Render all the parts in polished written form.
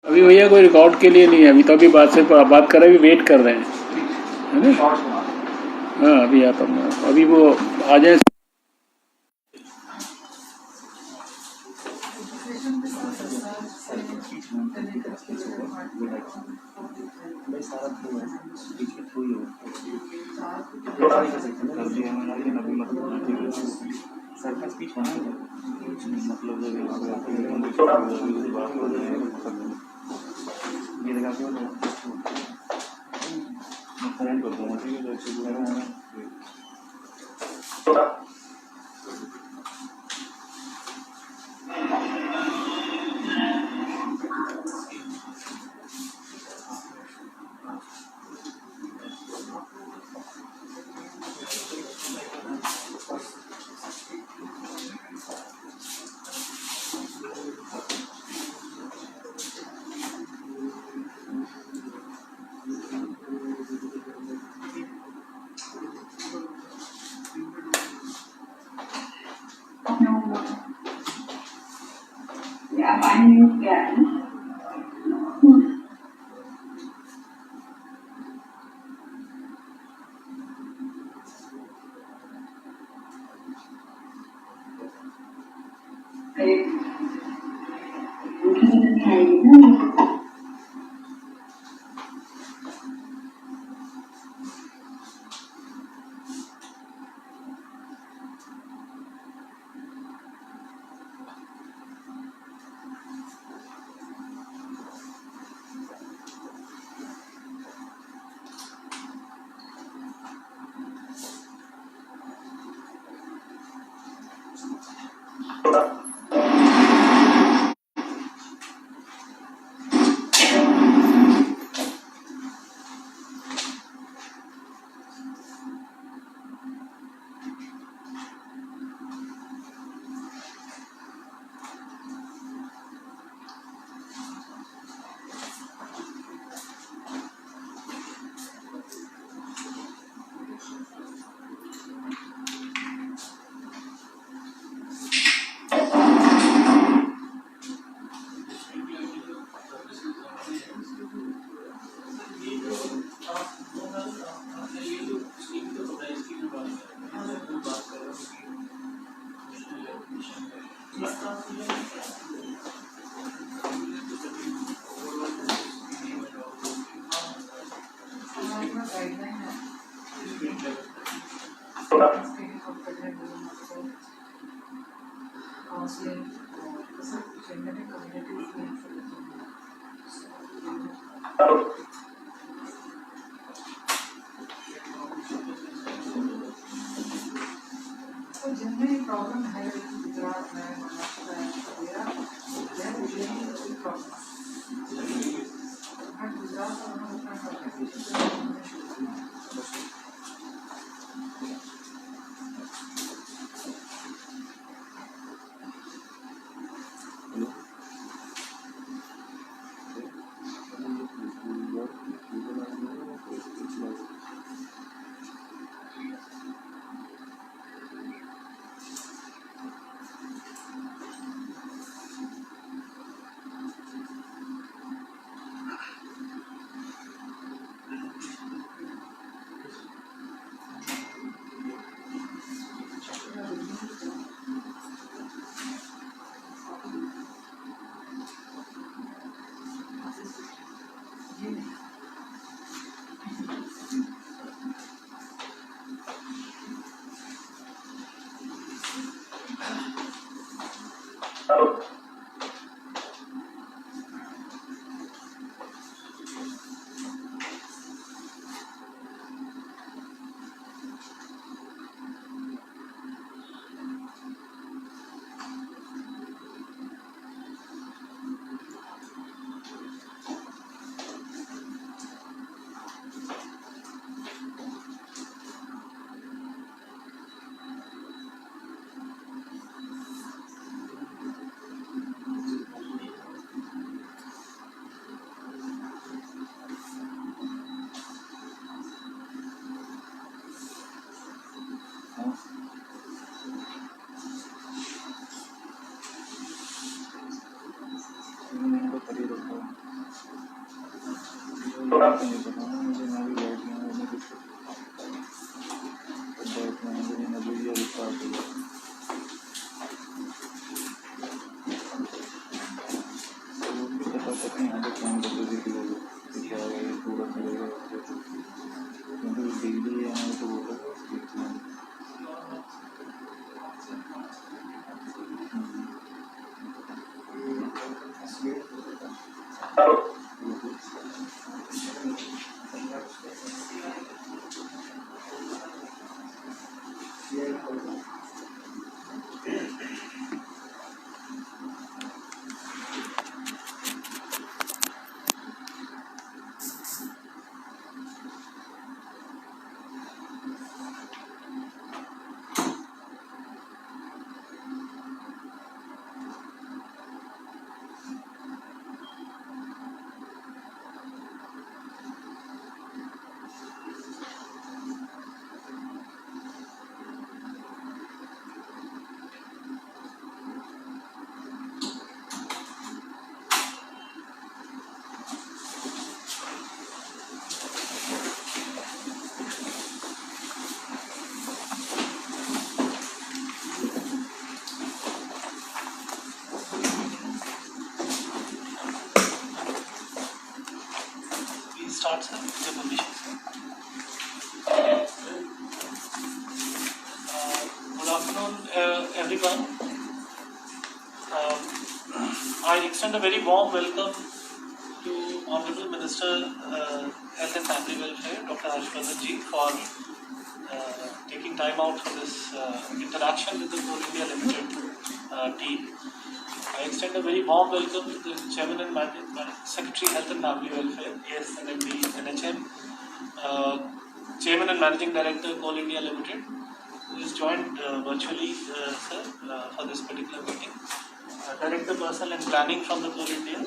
अभी भैया कोई रिकॉर्ड के लिए नहीं है, अभी तो अभी बात कर रहे हैं, अभी वेट कर रहे हैं, है ना। हाँ अभी आप अभी वो आ जाए। Dạ bao nhiêu cả. Thì thầy nó जिनमें प्रॉब्लम है गुजरात में महाराष्ट्र में वगैरह Gujarat Please start, sir, with your permission, sir. Good afternoon, everyone. I extend a very warm welcome to Honorable Minister Health and Family Welfare, Dr. Harshvardhan ji, for taking time out for this interaction with the Coal India Limited team. I extend a very warm welcome to the Chairman and Secretary Health and Family Welfare, ASNMD, NHM, Chairman and Managing Director, Coal India Limited, who is joined virtually, sir, for this particular meeting. Director Personnel and Planning from the Coal India.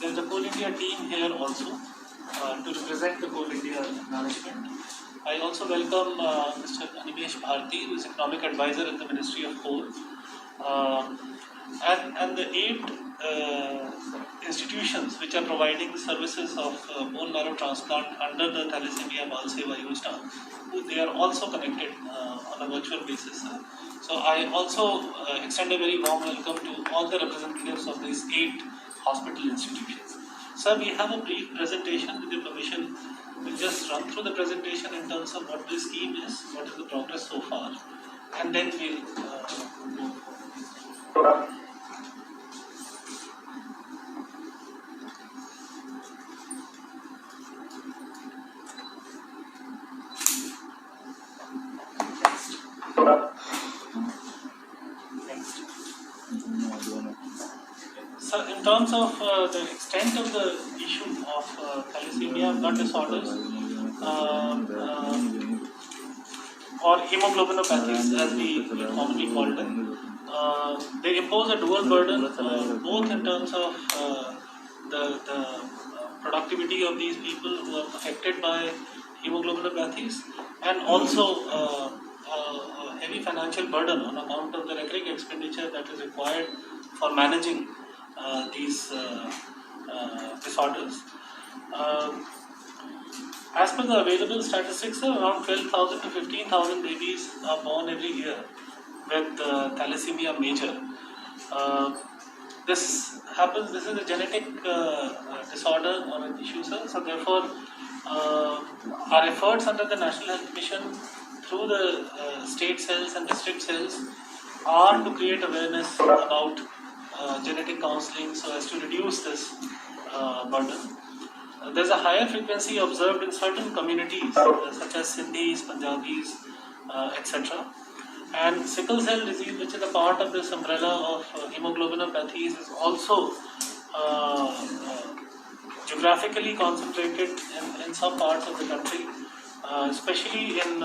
There is a Coal India team here also to represent the Coal India management. I also welcome Mr. Animesh Bharti, who is Economic Advisor in the Ministry of Coal. And the 8 institutions which are providing services of bone marrow transplant under the Thalassemia Bal Seva Yojana, they are also connected on a virtual basis. So I also extend a very warm welcome to all the representatives of these 8 hospital institutions. Sir, we have a brief presentation. With your permission, we'll just run through the presentation in terms of what this scheme is, what is the progress so far, and then we'll go. So, in terms of the extent of the issue of thalassemia blood disorders or hemoglobinopathies, as we commonly call them, they impose a dual burden, both in terms of the productivity of these people who are affected by hemoglobinopathies, and also a heavy financial burden on account of the recurring expenditure that is required for managing these disorders. As per the available statistics, around 12,000 to 15,000 babies are born every year with thalassemia major. This is a genetic disorder or an issue, sir. So therefore, our efforts under the National Health Mission through the state cells and district cells are to create awareness about genetic counseling so as to reduce this burden. There's a higher frequency observed in certain communities such as Sindhis, Punjabis, etc. And sickle cell disease, which is a part of this umbrella of hemoglobinopathies, is also geographically concentrated in some parts of the country, especially in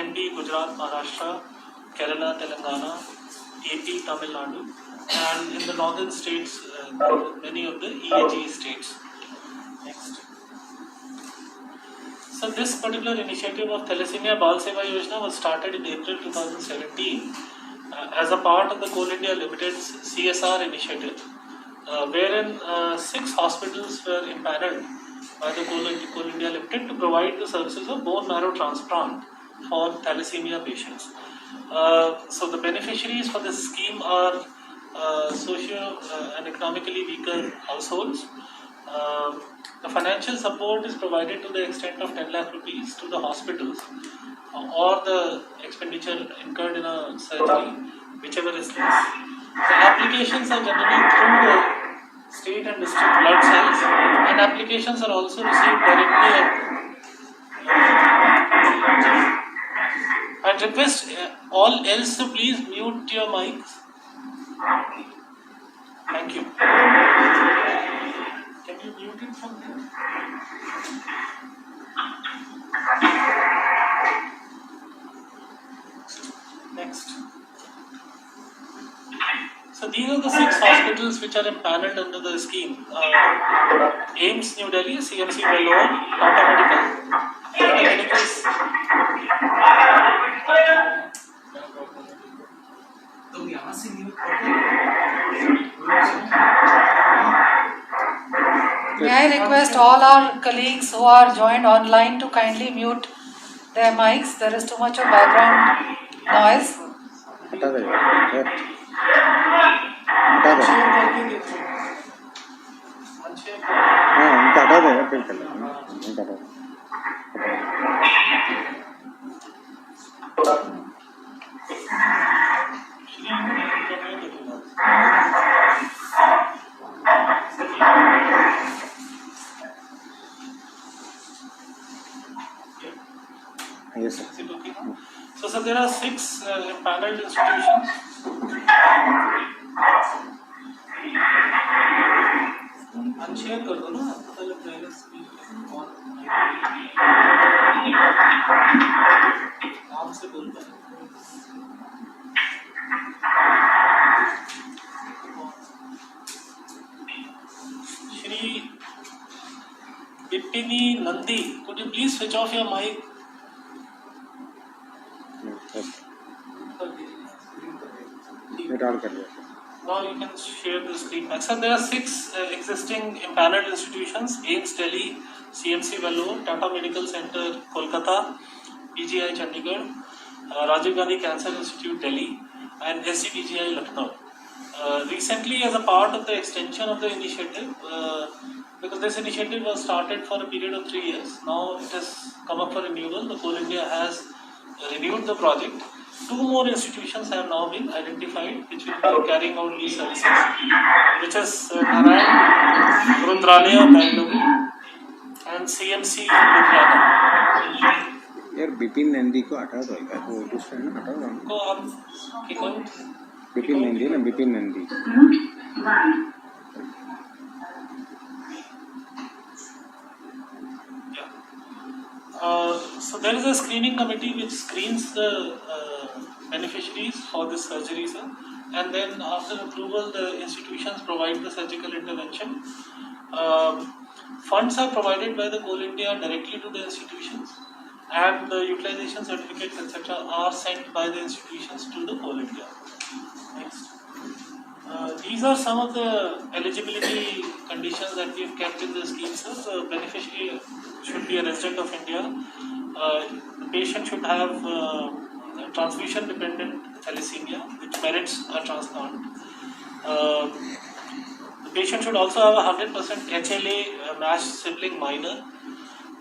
MP, Gujarat, Maharashtra, Kerala, Telangana, AP, Tamil Nadu, and in the northern states, many of the EAG states. Next. So this particular initiative of Thalassemia Bal Seva Yojana was started in April 2017 as a part of the Coal India Limited's CSR initiative, wherein 6 hospitals were empaneled by the Coal India Limited to provide the services of bone marrow transplant for thalassemia patients. So the beneficiaries for this scheme are socio and economically weaker households. The financial support is provided to the extent of 10 lakh rupees to the hospitals or the expenditure incurred in a surgery, whichever is less. The applications are generally through the state and district blood cells, and applications are also received directly and request all else to please mute your mics. Thank you. Can you mute it from there? Next. So these are the 6 hospitals which are empaneled under the scheme. AIMS New Delhi, CMC Vellore, Tata Medical, Tata Medicals. तो यहाँ से mute May I request all our colleagues who are joined online to kindly mute their mics? There is too much of background noise. हटा दे हटा दे हाँ उनका हटा दे फिर चल उनका हटा yes sir. Is it okay now? So there are 6 empaneled institutions. Unshare कर दो ना, पहले players की नाम से बोल पाए. Shri Bipini Nandi, could you please switch off your mic? कर दिया Now you can share the screen back. So there are 6 existing empaneled institutions: AIMS Delhi, CMC Vellore, Tata Medical Center Kolkata, PGI Chandigarh, Rajiv Gandhi Cancer Institute Delhi, and SCPGI Lucknow. Recently, as a part of the extension of the initiative, because this initiative was started for a period of 3 years, now it has come up for renewal. The Coal India has renewed the project. 2 more institutions have now been identified which will be carrying out these services, which is Narayan, Rundralaya, Bangalore, and CMC Ludhiana. यार बिपिन नंदी को हटा दो यार वो दूसरा है ना हटा दो को आप बिपिन नंदी ना Bipin Nandi So there is a screening committee which screens the beneficiaries for this surgery, sir. And then after approval, the institutions provide the surgical intervention. Funds are provided by the Coal India directly to the institutions, and the utilization certificates, etc., are sent by the institutions to the Coal India. Next. These are some of the eligibility conditions that we have kept in the scheme, sir. The beneficiary should be a resident of India. The patient should have transfusion-dependent thalassemia, which merits a transplant. The patient should also have a 100% HLA matched sibling minor.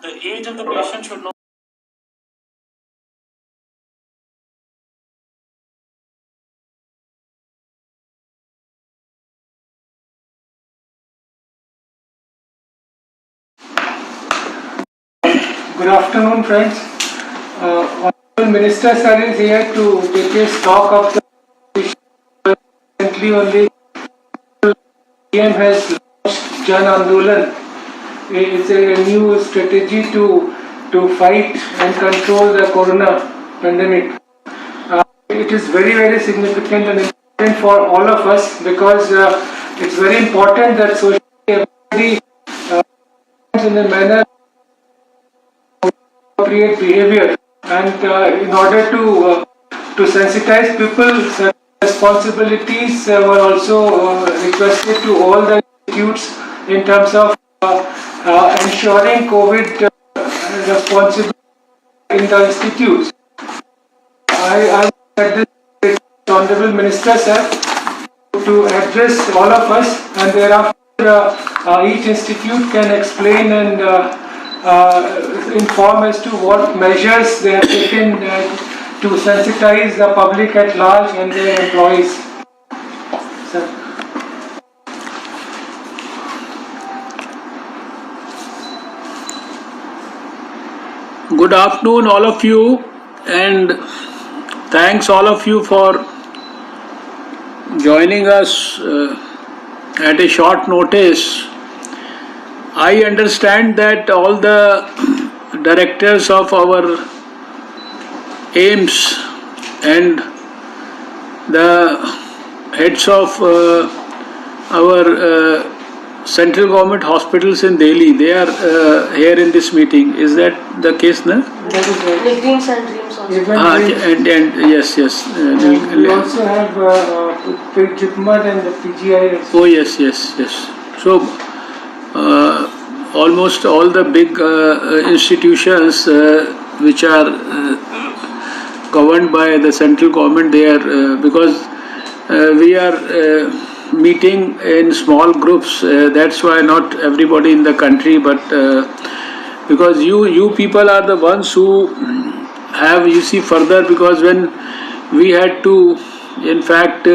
The age of the patient should not. Good afternoon, friends. Honorable Minister Sir is here to take a stock of the recently only PM has launched Jan Andolan. It's a new strategy to fight and control the corona pandemic. It is very, very significant and important for all of us because it's very important that society everybody in a manner appropriate behavior, and in order to sensitize people, certain responsibilities were also requested to all the institutes in terms of ensuring COVID responsibility in the institutes. I said this Honorable Minister sir to address all of us, and thereafter each institute can explain and inform as to what measures they have taken to sensitize the public at large and their employees. Sir. Good afternoon, all of you, and thanks all of you for joining us at a short notice. I understand that all the directors of our AIMS and the heads of our central government hospitals in Delhi, they are here in this meeting. Is that the case, no? That is right. The dreams and dreams also. Even And yes. we also have JIPMER and the PGI. Oh yes. So almost all the big institutions which are governed by the central government, they are because we are meeting in small groups. That's why not everybody in the country, but because you people are the ones who have, you see, further, because when we had to in fact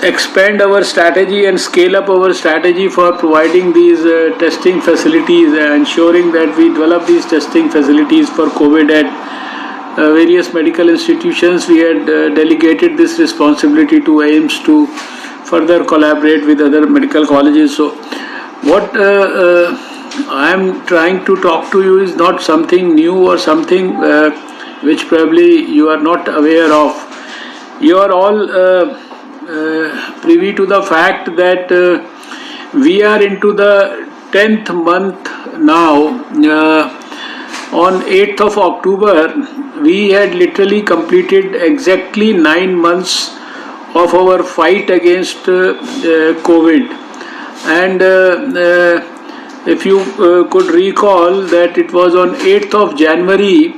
expand our strategy and scale up our strategy for providing these testing facilities, ensuring that we develop these testing facilities for COVID at various medical institutions, we had delegated this responsibility to AIMS to further collaborate with other medical colleges. So what I am trying to talk to you is not something new or something which probably you are not aware of. You are all privy to the fact that we are into the 10th month now. On 8th of October, we had literally completed exactly 9 months of our fight against COVID. And if you could recall that it was on 8th of January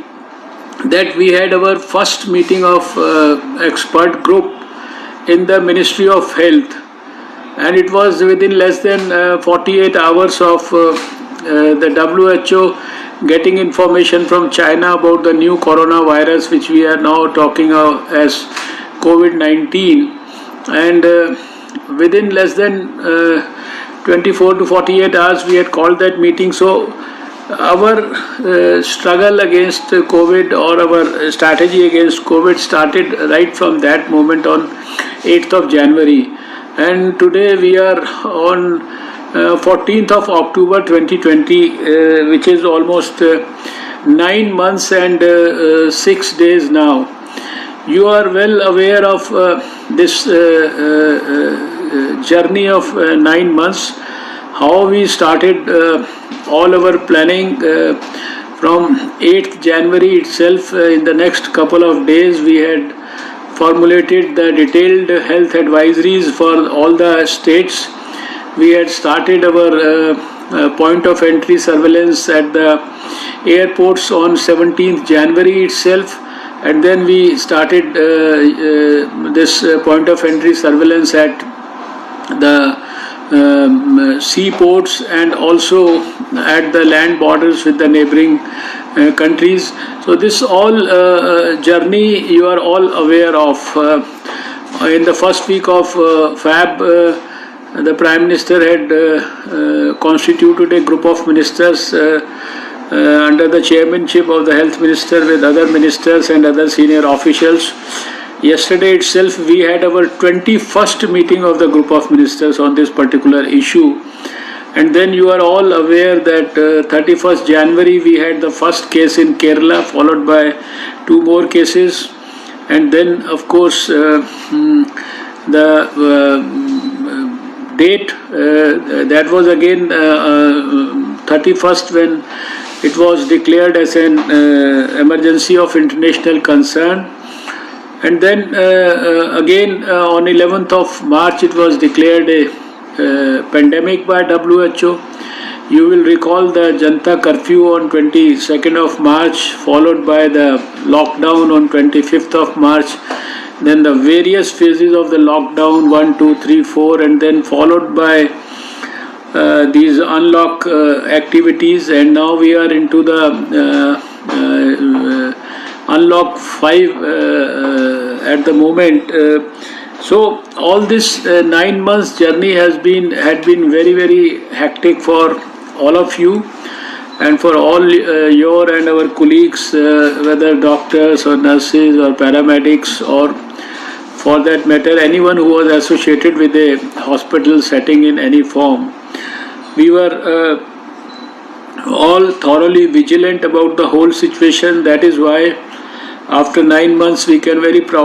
that we had our first meeting of expert group in the Ministry of Health, and it was within less than 48 hours of the WHO getting information from China about the new coronavirus, which we are now talking of as COVID-19, and within less than 24 to 48 hours we had called that meeting. So our struggle against COVID, or our strategy against COVID, started right from that moment on 8th of January, and today we are on 14th of October 2020, which is almost 9 months and 6 days now. You are well aware of this journey of 9 months, how we started all our planning from 8th January itself. In the next couple of days we had formulated the detailed health advisories for all the states. We had started our point of entry surveillance at the airports on 17th January itself, and then we started this point of entry surveillance at the seaports and also at the land borders with the neighboring countries. So this all journey you are all aware of. In the first week of Feb, the Prime Minister had constituted a group of ministers under the chairmanship of the Health Minister with other ministers and other senior officials. Yesterday itself we had our 21st meeting of the group of ministers on this particular issue. And then you are all aware that 31st January we had the first case in Kerala, followed by 2 more cases. And then of course the date that was again 31st, when it was declared as an emergency of international concern. And then again on 11th of March it was declared a pandemic by WHO. You will recall the Janta curfew on 22nd of March, followed by the lockdown on 25th of March, then the various phases of the lockdown 1, 2, 3, 4, and then followed by these unlock activities, and now we are into the unlock 5 at the moment. So all this 9 months journey had been very hectic for all of you, and for all your and our colleagues, whether doctors or nurses or paramedics, or for that matter anyone who was associated with a hospital setting in any form. We were all thoroughly vigilant about the whole situation. That is why after 9 months we can very proud